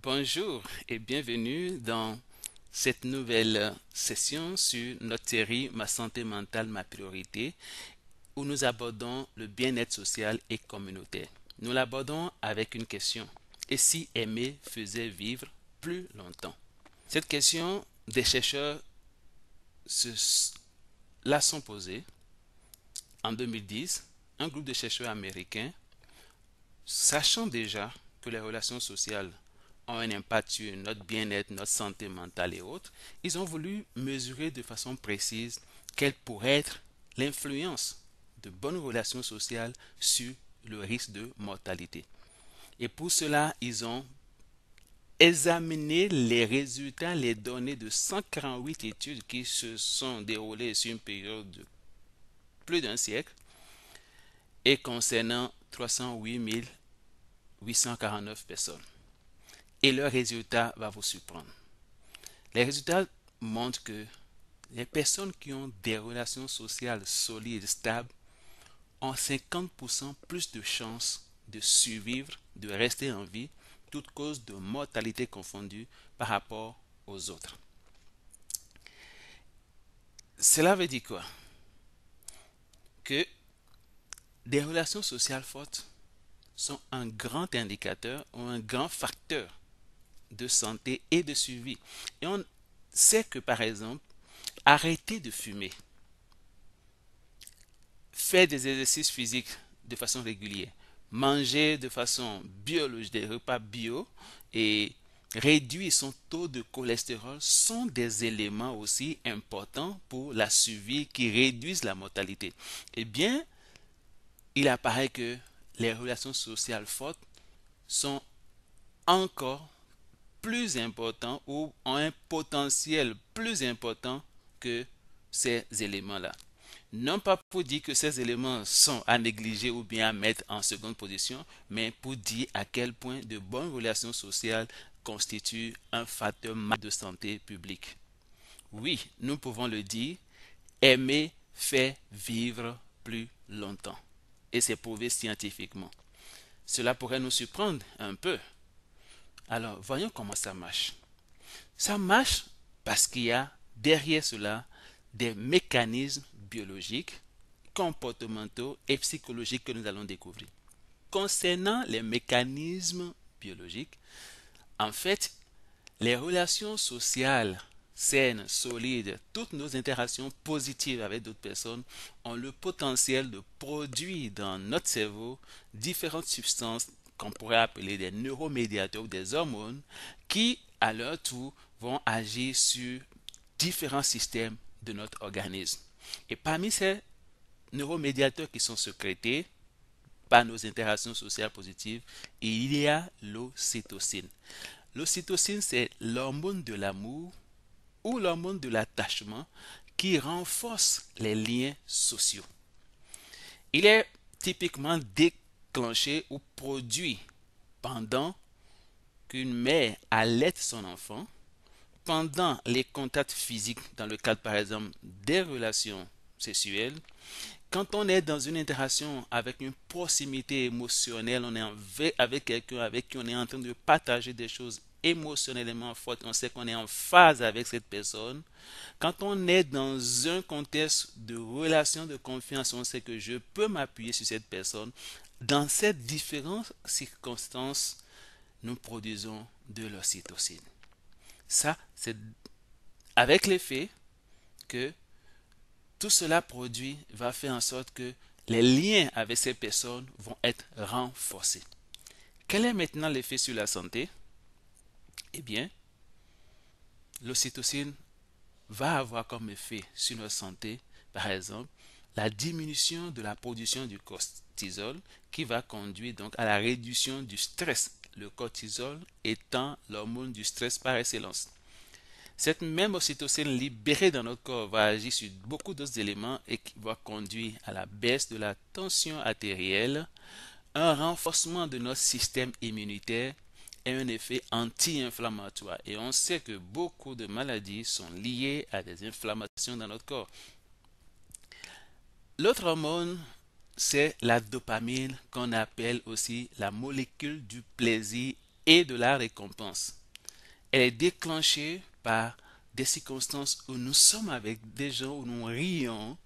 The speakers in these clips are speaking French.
Bonjour et bienvenue dans cette nouvelle session sur notre série Ma santé mentale, ma priorité, où nous abordons le bien-être social et communautaire. Nous l'abordons avec une question. Et si aimer faisait vivre plus longtemps? Cette question, des chercheurs se la sont posée en 2010. Un groupe de chercheurs américains, sachant déjà que les relations sociales ont un impact sur notre bien-être, notre santé mentale et autres, ils ont voulu mesurer de façon précise quelle pourrait être l'influence de bonnes relations sociales sur le risque de mortalité. Et pour cela, ils ont examiné les résultats, les données de 148 études qui se sont déroulées sur une période de plus d'un siècle et concernant 308 849 personnes. Et le résultat va vous surprendre. Les résultats montrent que les personnes qui ont des relations sociales solides, stables, ont 50% plus de chances de survivre, de rester en vie, toute cause de mortalité confondue par rapport aux autres. Cela veut dire quoi? Que des relations sociales fortes sont un grand indicateur ou un grand facteur de santé et de survie. Et on sait que, par exemple, arrêter de fumer, faire des exercices physiques de façon régulière, manger de façon biologique, des repas bio et réduire son taux de cholestérol sont des éléments aussi importants pour la survie qui réduisent la mortalité. Eh bien, il apparaît que les relations sociales fortes sont encore plus importants ou ont un potentiel plus important que ces éléments-là. Non pas pour dire que ces éléments sont à négliger ou bien à mettre en seconde position, mais pour dire à quel point de bonnes relations sociales constituent un facteur majeur de santé publique. Oui, nous pouvons le dire, aimer fait vivre plus longtemps. Et c'est prouvé scientifiquement. Cela pourrait nous surprendre un peu. Alors, voyons comment ça marche. Ça marche parce qu'il y a derrière cela des mécanismes biologiques, comportementaux et psychologiques que nous allons découvrir. Concernant les mécanismes biologiques, en fait, les relations sociales saines, solides, toutes nos interactions positives avec d'autres personnes ont le potentiel de produire dans notre cerveau différentes substances qu'on pourrait appeler des neuromédiateurs ou des hormones qui, à leur tour, vont agir sur différents systèmes de notre organisme. Et parmi ces neuromédiateurs qui sont sécrétés par nos interactions sociales positives, il y a l'ocytocine. L'ocytocine, c'est l'hormone de l'amour ou l'hormone de l'attachement qui renforce les liens sociaux. Il est typiquement déclenché ou produit pendant qu'une mère allaite son enfant, pendant les contacts physiques, dans le cadre par exemple des relations sexuelles, quand on est dans une interaction avec une proximité émotionnelle, on est avec quelqu'un avec qui on est en train de partager des choses émotionnellement fortes, on sait qu'on est en phase avec cette personne. Quand on est dans un contexte de relation de confiance, on sait que je peux m'appuyer sur cette personne. Dans ces différentes circonstances, nous produisons de l'ocytocine. Ça, c'est avec l'effet que tout cela produit va faire en sorte que les liens avec ces personnes vont être renforcés. Quel est maintenant l'effet sur la santé? Eh bien, l'ocytocine va avoir comme effet sur notre santé, par exemple, la diminution de la production du cortisol qui va conduire donc à la réduction du stress. Le cortisol étant l'hormone du stress par excellence. Cette même ocytocine libérée dans notre corps va agir sur beaucoup d'autres éléments et qui va conduire à la baisse de la tension artérielle, un renforcement de notre système immunitaire et un effet anti-inflammatoire. Et on sait que beaucoup de maladies sont liées à des inflammations dans notre corps. L'autre hormone, c'est la dopamine qu'on appelle aussi la molécule du plaisir et de la récompense. Elle est déclenchée par des circonstances où nous sommes avec des gens, où nous rions,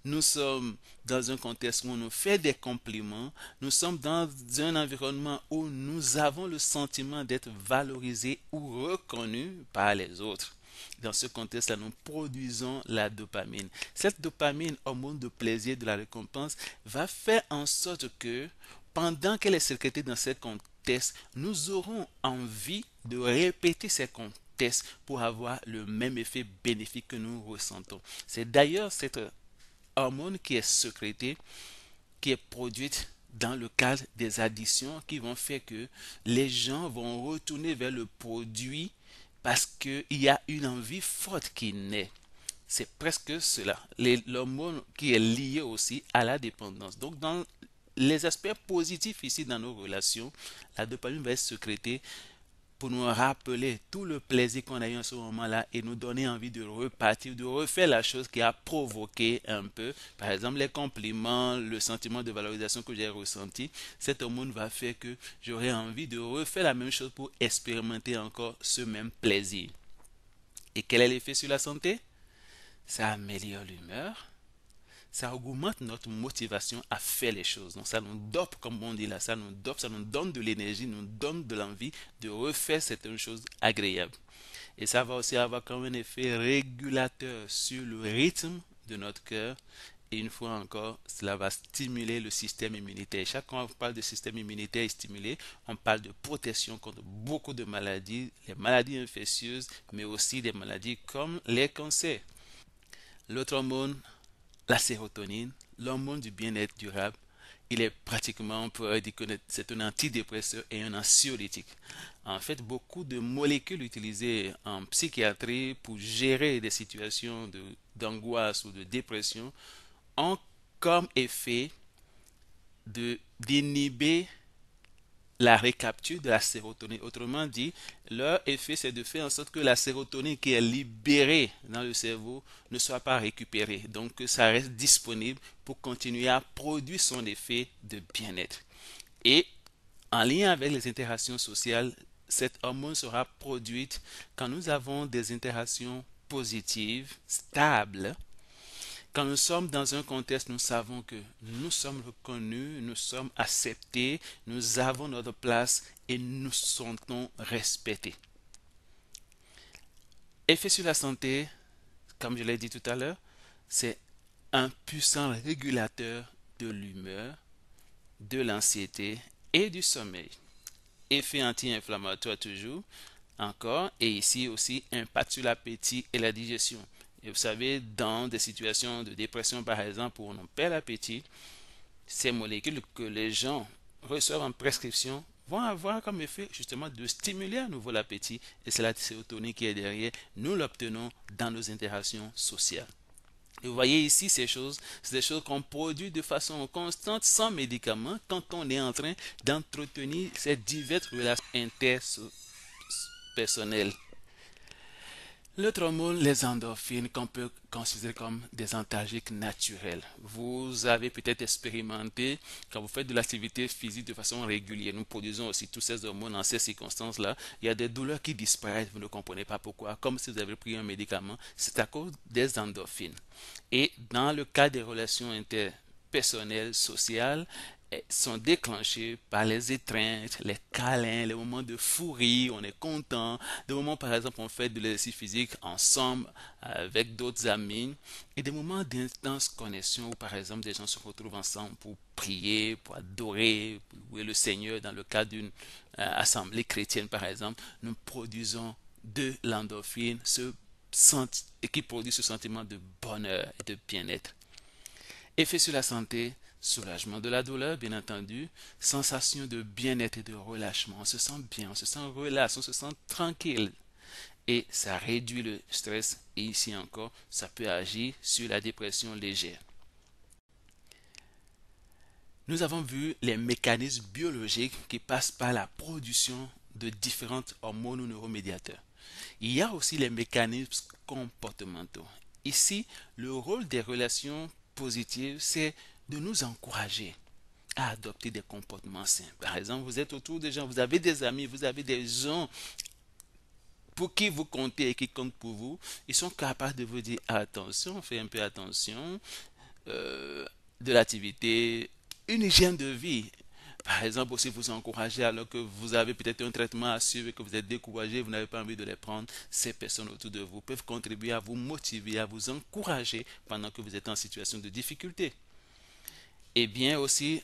nous sommes dans un contexte où on nous fait des compliments, nous sommes dans un environnement où nous avons le sentiment d'être valorisés ou reconnus par les autres. Dans ce contexte-là, nous produisons la dopamine. Cette dopamine, hormone de plaisir, de la récompense, va faire en sorte que pendant qu'elle est sécrétée dans ces contextes, nous aurons envie de répéter ces contextes pour avoir le même effet bénéfique que nous ressentons. C'est d'ailleurs cette hormone qui est sécrétée, qui est produite dans le cadre des additions qui vont faire que les gens vont retourner vers le produit parce qu'il y a une envie forte qui naît. C'est presque cela. L'hormone qui est liée aussi à la dépendance. Donc, dans les aspects positifs ici dans nos relations, la dopamine va être sécrétée pour nous rappeler tout le plaisir qu'on a eu en ce moment-là et nous donner envie de repartir, de refaire la chose qui a provoqué un peu, par exemple les compliments, le sentiment de valorisation que j'ai ressenti. Cet hormone va faire que j'aurai envie de refaire la même chose pour expérimenter encore ce même plaisir. Et quel est l'effet sur la santé? Ça améliore l'humeur, ça augmente notre motivation à faire les choses. Donc ça nous dope, comme on dit là, ça nous dope, ça nous donne de l'énergie, nous donne de l'envie de refaire certaines choses agréables. Et ça va aussi avoir comme un effet régulateur sur le rythme de notre cœur. Et une fois encore, cela va stimuler le système immunitaire. Chaque fois qu'on parle de système immunitaire stimulé, on parle de protection contre beaucoup de maladies, les maladies infectieuses, mais aussi des maladies comme les cancers. L'autre hormone, la sérotonine, l'hormone du bien-être durable, il est pratiquement, on pourrait dire que c'est un antidépresseur et un anxiolytique. En fait, beaucoup de molécules utilisées en psychiatrie pour gérer des situations d'angoisse ou de dépression ont comme effet d'inhiber la récapture de la sérotonine. Autrement dit, leur effet, c'est de faire en sorte que la sérotonine qui est libérée dans le cerveau ne soit pas récupérée. Donc, que ça reste disponible pour continuer à produire son effet de bien-être. Et en lien avec les interactions sociales, cette hormone sera produite quand nous avons des interactions positives, stables. Quand nous sommes dans un contexte, nous savons que nous sommes reconnus, nous sommes acceptés, nous avons notre place et nous sentons respectés. Effet sur la santé, comme je l'ai dit tout à l'heure, c'est un puissant régulateur de l'humeur, de l'anxiété et du sommeil. Effet anti-inflammatoire toujours, encore, et ici aussi impact sur l'appétit et la digestion. Et vous savez, dans des situations de dépression, par exemple, où on perd l'appétit, ces molécules que les gens reçoivent en prescription vont avoir comme effet justement de stimuler à nouveau l'appétit. Et c'est la sérotonine qui est derrière. Nous l'obtenons dans nos interactions sociales. Et vous voyez ici ces choses, c'est des choses qu'on produit de façon constante, sans médicaments, quand on est en train d'entretenir ces diverses relations interpersonnelles. L'autre hormone, les endorphines, qu'on peut considérer comme des antalgiques naturels. Vous avez peut-être expérimenté, quand vous faites de l'activité physique de façon régulière, nous produisons aussi tous ces hormones en ces circonstances-là. Il y a des douleurs qui disparaissent, vous ne comprenez pas pourquoi, comme si vous avez pris un médicament. C'est à cause des endorphines. Et dans le cas des relations interpersonnelles, sociales, sont déclenchés par les étreintes, les câlins, les moments de fou rire, on est content, des moments par exemple on fait de l'exercice physique ensemble avec d'autres amis et des moments d'intense connexion où par exemple des gens se retrouvent ensemble pour prier, pour adorer, pour louer le Seigneur dans le cadre d'une assemblée chrétienne par exemple, nous produisons de l'endorphine, qui produit ce sentiment de bonheur et de bien-être. Effet sur la santé, soulagement de la douleur, bien entendu, sensation de bien-être et de relâchement. On se sent bien, on se sent relax, on se sent tranquille. Et ça réduit le stress. Et ici encore, ça peut agir sur la dépression légère. Nous avons vu les mécanismes biologiques qui passent par la production de différentes hormones ou neuromédiateurs. Il y a aussi les mécanismes comportementaux. Ici, le rôle des relations positives, c'est de nous encourager à adopter des comportements sains. Par exemple, vous êtes autour des gens, vous avez des amis, vous avez des gens pour qui vous comptez et qui comptent pour vous. Ils sont capables de vous dire attention, fais un peu attention, euh, de l'activité, une hygiène de vie. Par exemple, aussi vous encourager alors que vous avez peut-être un traitement à suivre et que vous êtes découragé, vous n'avez pas envie de les prendre. Ces personnes autour de vous peuvent contribuer à vous motiver, à vous encourager pendant que vous êtes en situation de difficulté. Et bien aussi,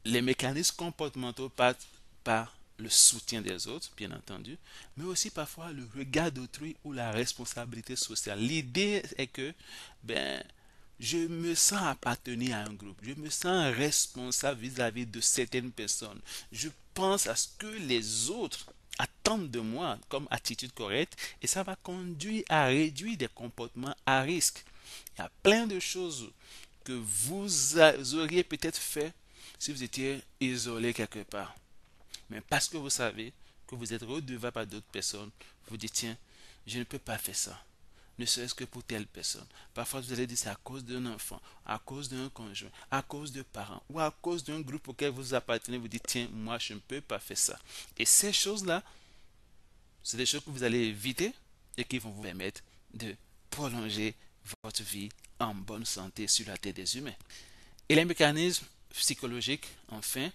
les mécanismes comportementaux passent par le soutien des autres, bien entendu, mais aussi parfois le regard d'autrui ou la responsabilité sociale. L'idée est que, ben, je me sens appartenir à un groupe, je me sens responsable vis-à-vis de certaines personnes. Je pense à ce que les autres attendent de moi comme attitude correcte et ça va conduire à réduire des comportements à risque. Il y a plein de choses que vous auriez peut-être fait si vous étiez isolé quelque part. Mais parce que vous savez que vous êtes redevable à d'autres personnes, vous dites, tiens, je ne peux pas faire ça. Ne serait-ce que pour telle personne. Parfois, vous allez dire c'est à cause d'un enfant, à cause d'un conjoint, à cause de parents ou à cause d'un groupe auquel vous appartenez. Vous dites, tiens, moi, je ne peux pas faire ça. Et ces choses-là, c'est des choses que vous allez éviter et qui vont vous permettre de prolonger votre vie en bonne santé sur la terre des humains. Et les mécanismes psychologiques, enfin,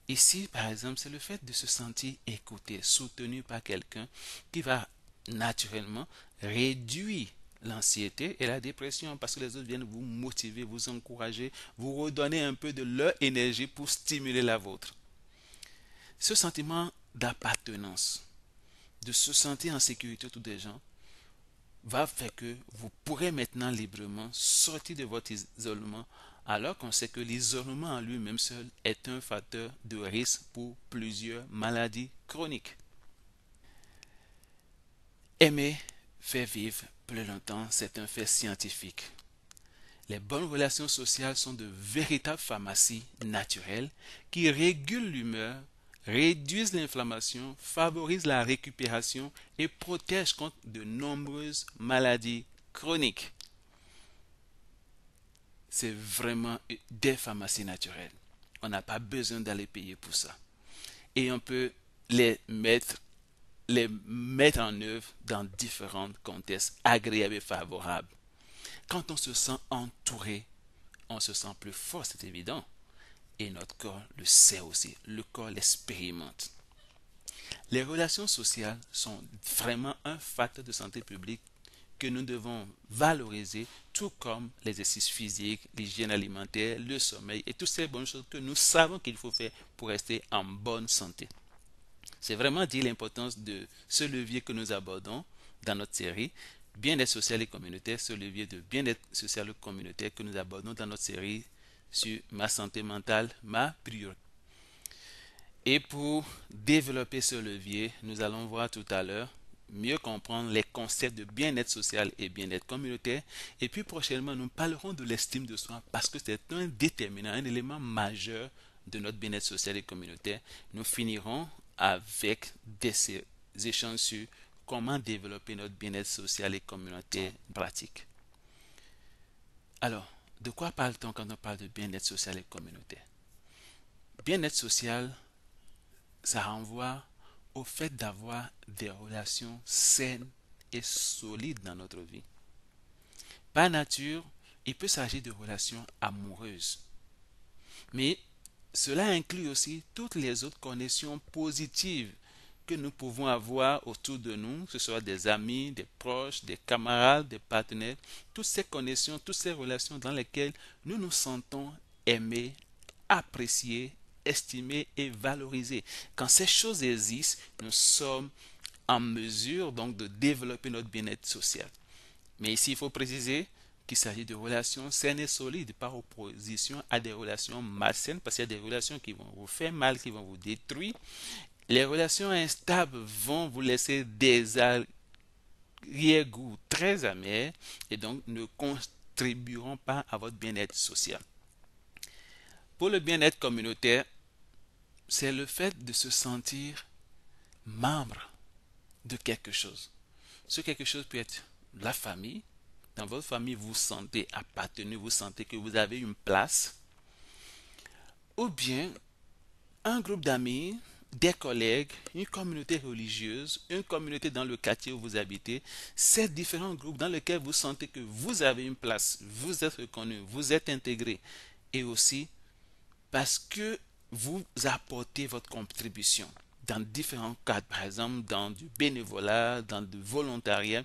ici, par exemple, c'est le fait de se sentir écouté, soutenu par quelqu'un qui va naturellement réduire l'anxiété et la dépression parce que les autres viennent vous motiver, vous encourager, vous redonner un peu de leur énergie pour stimuler la vôtre. Ce sentiment d'appartenance, de se sentir en sécurité autour des gens, va faire que vous pourrez maintenant librement sortir de votre isolement alors qu'on sait que l'isolement en lui-même seul est un facteur de risque pour plusieurs maladies chroniques. Aimer fait vivre plus longtemps, c'est un fait scientifique. Les bonnes relations sociales sont de véritables pharmacies naturelles qui régulent l'humeur, réduisent l'inflammation, favorisent la récupération et protègent contre de nombreuses maladies chroniques. C'est vraiment des pharmacies naturelles. On n'a pas besoin d'aller payer pour ça. Et on peut les mettre, les mettre en œuvre dans différents contextes agréables et favorables. Quand on se sent entouré, on se sent plus fort, c'est évident. Et notre corps le sait aussi. Le corps l'expérimente. Les relations sociales sont vraiment un facteur de santé publique que nous devons valoriser, tout comme l'exercice physique, l'hygiène alimentaire, le sommeil et toutes ces bonnes choses que nous savons qu'il faut faire pour rester en bonne santé. C'est vraiment dire l'importance de ce levier que nous abordons dans notre série, bien-être social et communautaire, ce levier de bien-être social et communautaire que nous abordons dans notre série sur ma santé mentale, ma priorité. Et pour développer ce levier, nous allons voir tout à l'heure mieux comprendre les concepts de bien-être social et bien-être communautaire. Et puis prochainement, nous parlerons de l'estime de soi parce que c'est un déterminant, un élément majeur de notre bien-être social et communautaire. Nous finirons avec des échanges sur comment développer notre bien-être social et communautaire pratique. Alors, de quoi parle-t-on quand on parle de bien-être social et communautaire? Bien-être social, ça renvoie au fait d'avoir des relations saines et solides dans notre vie. Par nature, il peut s'agir de relations amoureuses. Mais cela inclut aussi toutes les autres connexions positives que nous pouvons avoir autour de nous, que ce soit des amis, des proches, des camarades, des partenaires, toutes ces connexions, toutes ces relations dans lesquelles nous nous sentons aimés, appréciés, estimés et valorisés. Quand ces choses existent, nous sommes en mesure donc de développer notre bien-être social. Mais ici, il faut préciser qu'il s'agit de relations saines et solides par opposition à des relations malsaines parce qu'il y a des relations qui vont vous faire mal, qui vont vous détruire. Les relations instables vont vous laisser des arrière-goûts très amers et donc ne contribueront pas à votre bien-être social. Pour le bien-être communautaire, c'est le fait de se sentir membre de quelque chose. Ce quelque chose peut être la famille. Dans votre famille, vous vous sentez appartenu, vous sentez que vous avez une place. ou bien un groupe d'amis, des collègues, une communauté religieuse, une communauté dans le quartier où vous habitez, ces différents groupes dans lesquels vous sentez que vous avez une place, vous êtes reconnu, vous êtes intégré, et aussi parce que vous apportez votre contribution dans différents cadres, par exemple dans du bénévolat, dans du volontariat,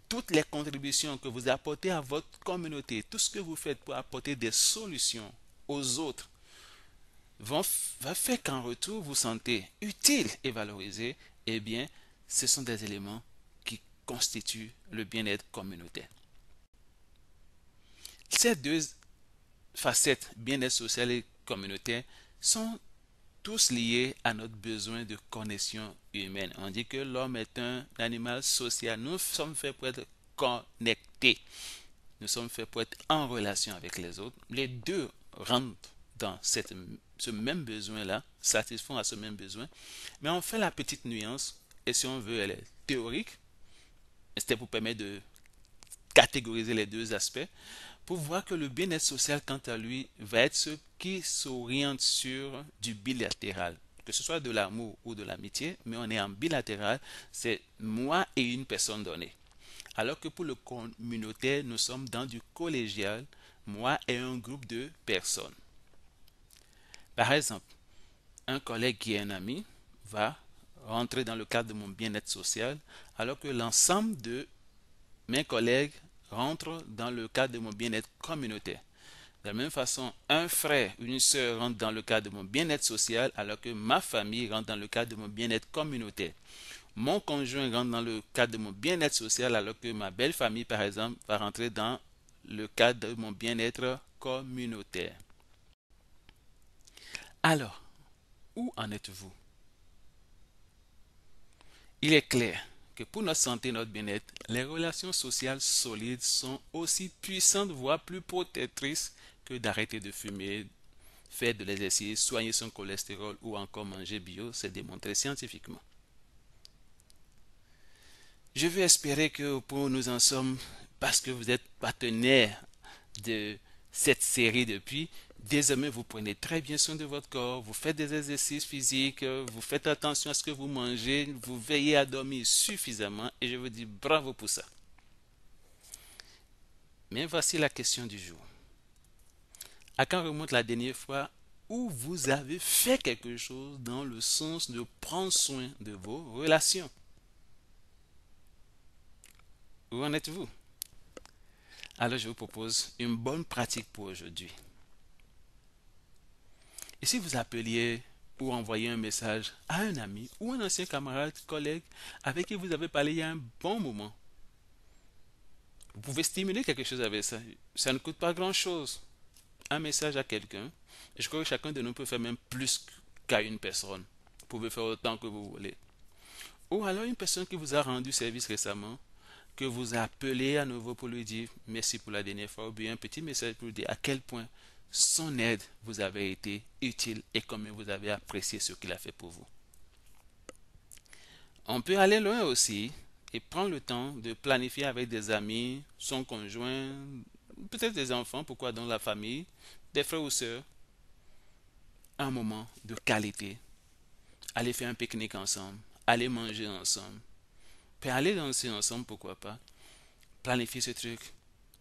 toutes les contributions que vous apportez à votre communauté, tout ce que vous faites pour apporter des solutions aux autres, va faire qu'en retour vous sentez utile et valorisé, eh bien, ce sont des éléments qui constituent le bien-être communautaire. Ces deux facettes, bien-être social et communautaire, sont tous liés à notre besoin de connexion humaine. On dit que l'homme est un animal social. Nous sommes faits pour être connectés. Nous sommes faits pour être en relation avec les autres. Les deux rentrent dans ce même besoin-là, satisfont à ce même besoin. Mais on fait la petite nuance, et si on veut, elle est théorique. C'était pour permettre de catégoriser les deux aspects, pour voir que le bien-être social, quant à lui, va être ce qui s'oriente sur du bilatéral. Que ce soit de l'amour ou de l'amitié, mais on est en bilatéral, c'est moi et une personne donnée. Alors que pour le communautaire, nous sommes dans du collégial, moi et un groupe de personnes. Par exemple, un collègue qui est un ami va rentrer dans le cadre de mon bien-être social, alors que l'ensemble de mes collègues rentrent dans le cadre de mon bien-être communautaire. De la même façon, un frère ou une sœur rentre dans le cadre de mon bien-être social, alors que ma famille rentre dans le cadre de mon bien-être communautaire. Mon conjoint rentre dans le cadre de mon bien-être social, alors que ma belle famille, par exemple, va rentrer dans le cadre de mon bien-être communautaire. Alors, où en êtes-vous? Il est clair que pour notre santé et notre bien-être, les relations sociales solides sont aussi puissantes, voire plus protectrices que d'arrêter de fumer, faire de l'exercice, soigner son cholestérol ou encore manger bio, c'est démontré scientifiquement. Je veux espérer que pour nous en sommes, parce que vous êtes partenaire de cette série depuis, désormais vous prenez très bien soin de votre corps, vous faites des exercices physiques, vous faites attention à ce que vous mangez, vous veillez à dormir suffisamment et je vous dis bravo pour ça. Mais voici la question du jour. À quand remonte la dernière fois où vous avez fait quelque chose dans le sens de prendre soin de vos relations? Où en êtes-vous? Alors je vous propose une bonne pratique pour aujourd'hui. Et si vous appeliez ou envoyez un message à un ami ou un ancien camarade, collègue avec qui vous avez parlé il y a un bon moment, vous pouvez stimuler quelque chose avec ça. Ça ne coûte pas grand-chose. Un message à quelqu'un. Et je crois que chacun de nous peut faire même plus qu'à une personne. Vous pouvez faire autant que vous voulez. Ou alors une personne qui vous a rendu service récemment, que vous appelez à nouveau pour lui dire merci pour la dernière fois, ou bien un petit message pour lui dire à quel point son aide vous avait été utile et combien vous avez apprécié ce qu'il a fait pour vous. On peut aller loin aussi et prendre le temps de planifier avec des amis, son conjoint, peut-être des enfants, pourquoi dans la famille, des frères ou sœurs, un moment de qualité. Aller faire un pique-nique ensemble, aller manger ensemble, puis aller danser ensemble, pourquoi pas. Planifier ce truc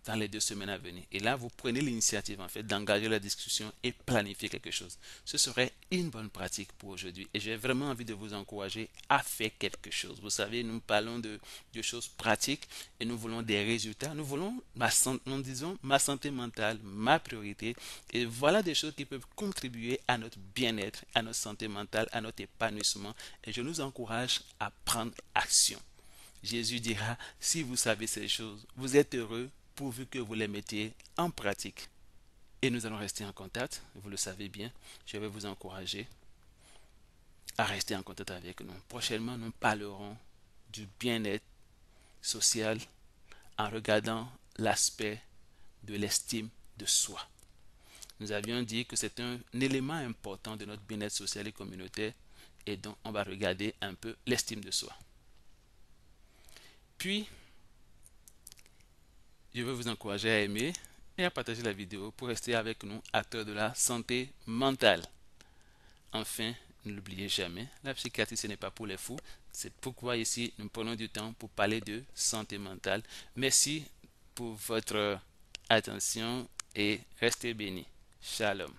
dans les 2 semaines à venir. Et là, vous prenez l'initiative en fait d'engager la discussion et planifier quelque chose. Ce serait une bonne pratique pour aujourd'hui. Et j'ai vraiment envie de vous encourager à faire quelque chose. Vous savez, nous parlons de choses pratiques et nous voulons des résultats. Nous voulons, disons, ma santé mentale, ma priorité. Et voilà des choses qui peuvent contribuer à notre bien-être, à notre santé mentale, à notre épanouissement. Et je nous encourage à prendre action. Jésus dira, si vous savez ces choses, vous êtes heureux pourvu que vous les mettiez en pratique. Et nous allons rester en contact, vous le savez bien. Je vais vous encourager à rester en contact avec nous. Prochainement, nous parlerons du bien-être social en regardant l'aspect de l'estime de soi. Nous avions dit que c'est un élément important de notre bien-être social et communautaire et donc on va regarder un peu l'estime de soi. Puis, je veux vous encourager à aimer et à partager la vidéo pour rester avec nous, acteurs de la santé mentale. Enfin, ne l'oubliez jamais, la psychiatrie ce n'est pas pour les fous. C'est pourquoi ici nous prenons du temps pour parler de santé mentale. Merci pour votre attention et restez bénis. Shalom.